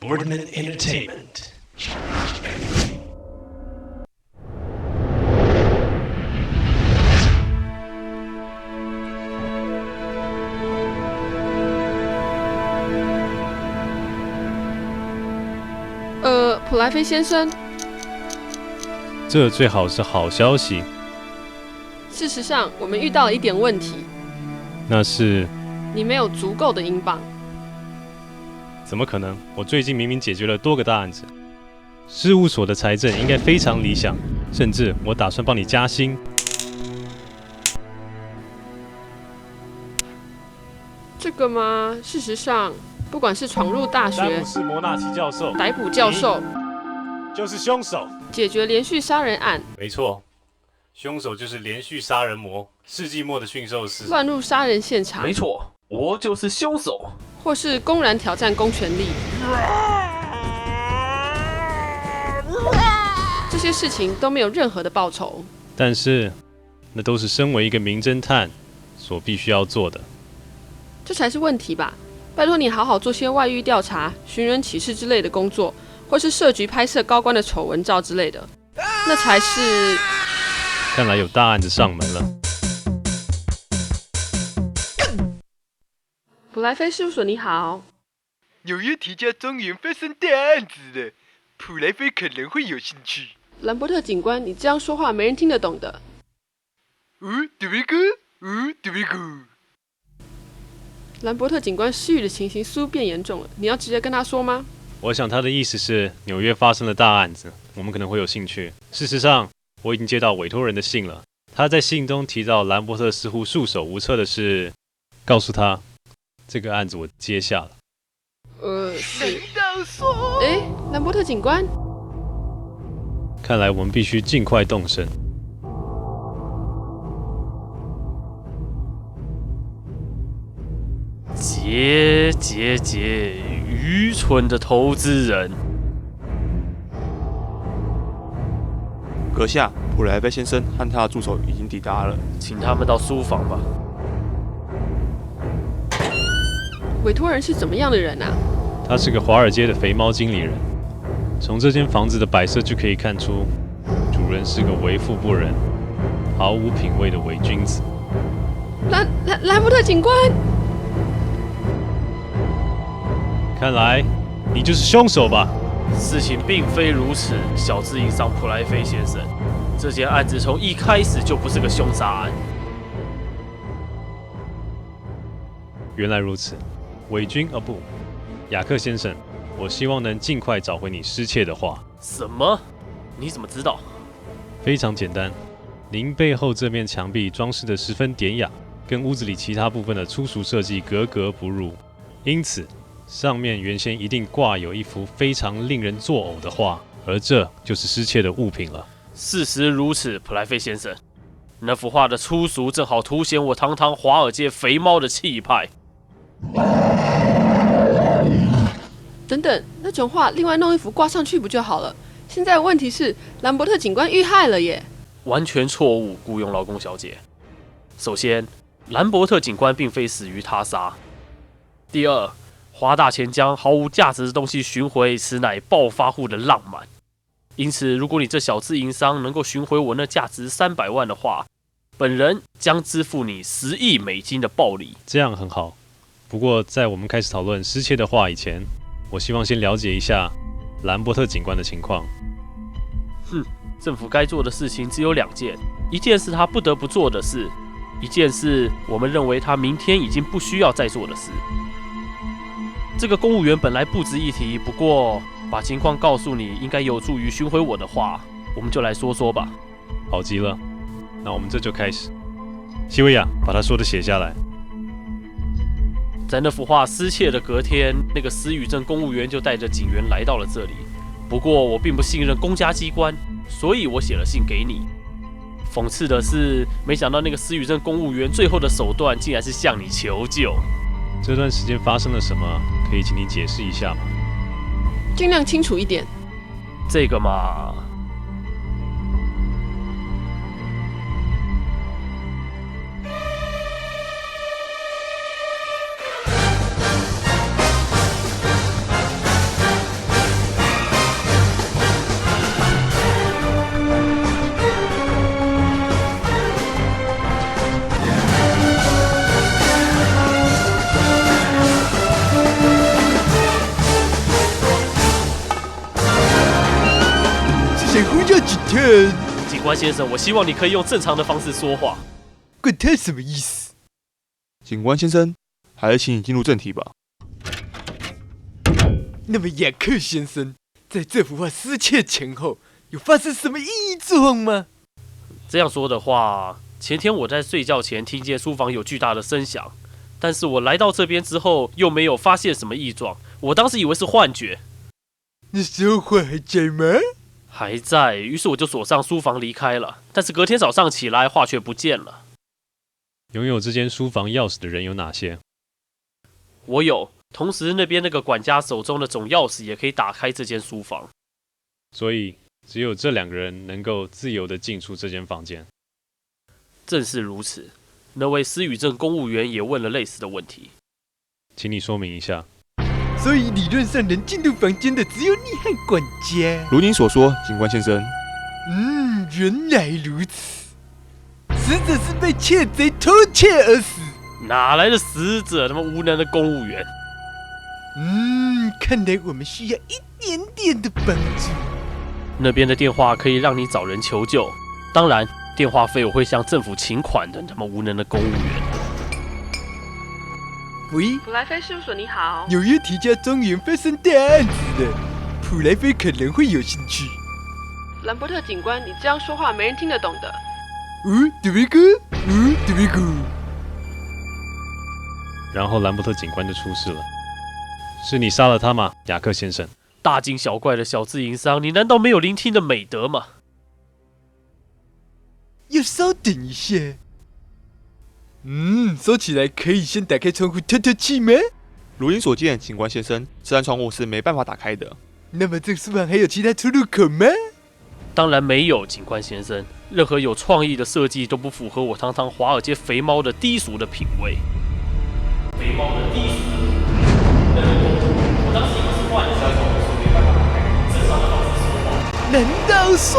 Boardman Entertainment。普莱菲先生，这最好是好消息。事实上，我们遇到了一点问题。那是？你没有足够的英镑。怎么可能？我最近明明解决了多个大案子，事务所的财政应该非常理想，甚至我打算帮你加薪。这个吗？事实上，不管是闯入大学，詹姆士·摩纳奇教授逮捕教授，就是凶手。解决连续杀人案，没错，凶手就是连续杀人魔，世纪末的驯兽师。乱入杀人现场，没错，我就是凶手。或是公然挑战公权力，这些事情都没有任何的报酬。但是，那都是身为一个名侦探所必须要做的。这才是问题吧？拜托你好好做些外遇调查、寻人启事之类的工作，或是设局拍摄高官的丑闻照之类的，那才是。看来有大案子上门了。普莱菲事务所，你好。纽约提家庄园发生大案子了，普莱菲可能会有兴趣。兰伯特警官，你这样说话没人听得懂的。对不哥，对不哥。兰伯特警官失语的情形似乎变严重了，你要直接跟他说吗？我想他的意思是，纽约发生了大案子，我们可能会有兴趣。事实上，我已经接到委托人的信了。他在信中提到兰伯特似乎束手无策的是，告诉他这个案子我接下了。是。难道说？兰伯特警官，看来我们必须尽快动身。结，愚蠢的投资人。阁下，普莱菲先生和他的助手已经抵达了，请他们到书房吧。委托人是怎么样的人啊？他是个华尔街的肥猫经理人。从这间房子的摆设就可以看出，主人是个为富不仁、毫无品味的伪君子。兰伯特警官，看来你就是凶手吧？事情并非如此，小资营商普莱菲先生，这件案子从一开始就不是个凶杀案。原来如此，伪君不，雅克先生，我希望能尽快找回你失窃的画。什么？你怎么知道？非常简单，您背后这面墙壁装饰得十分典雅，跟屋子里其他部分的粗俗设计格格不入，因此上面原先一定挂有一幅非常令人作呕的画，而这就是失窃的物品了。事实如此，普莱菲先生，那幅画的粗俗正好凸显我堂堂华尔街肥猫的气派。等等，那种画另外弄一幅挂上去不就好了？现在的问题是，兰伯特警官遇害了耶！完全错误，雇佣劳工小姐。首先，兰伯特警官并非死于他杀。第二，花大钱将毫无价值的东西寻回，此乃暴发户的浪漫。因此，如果你这小资营商能够寻回我那价值300万的话，本人将支付你10亿美金的暴利。这样很好。不过，在我们开始讨论失窃的画以前，我希望先了解一下兰伯特警官的情况。政府该做的事情只有2件，一件是他不得不做的事，一件是我们认为他明天已经不需要再做的事。这个公务员本来不值一提，不过把情况告诉你，应该有助于寻回我的话，我们就来说说吧。好极了，那我们这就开始。西维亚，把他说的写下来。在那幅画失窃的隔天，那个失语症公务员就带着警员来到了这里。不过我并不信任公家机关，所以我写了信给你。讽刺的是，没想到那个失语症公务员最后的手段竟然是向你求救。这段时间发生了什么？可以请你解释一下吗？尽量清楚一点。这个嘛，想呼叫警探。警官先生，我希望你可以用正常的方式说话。管他什么意思？警官先生，还是请你进入正题吧。那么雅克先生，在这幅画失窃前后，有发生什么异状吗？这样说的话，前天我在睡觉前听见书房有巨大的声响，但是我来到这边之后又没有发现什么异状，我当时以为是幻觉。那时候画还在吗？还在，于是我就锁上书房离开了。但是隔天早上起来，画却不见了。拥有这间书房钥匙的人有哪些？我有，同时那边那个管家手中的总钥匙也可以打开这间书房。所以只有这2个人能够自由地进出这间房间。正是如此，那位施语镇公务员也问了类似的问题。请你说明一下。所以理论上能进入房间的只有你和管家。如您所说，警官先生。原来如此。死者是被窃贼偷窃而死。哪来的死者？他妈无能的公务员。看来我们需要一点点的帮助。那边的电话可以让你找人求救，当然，电话费我会向政府请款的。他妈无能的公务员。喂，普莱菲事务所，你好。纽约提家庄园发生大案子了，普莱菲可能会有兴趣。兰伯特警官，你这样说话没人听得懂的。对不哥，对不哥。然后兰伯特警官就出事了。是你杀了他吗，雅克先生？大惊小怪的小自营商，你难道没有聆听的美德吗？要稍等一下。说起来可以先打开窗户透透气吗？如您所见，警官先生，这扇窗户是没办法打开的。那么这个书房还有其他出入口吗？当然没有，警官先生。任何有创意的设计都不符合我堂堂华尔街肥猫的低俗的品味。肥猫的低俗的品味。我当时以为是幻觉，所以没办法打开。正常的方式说话。难道说？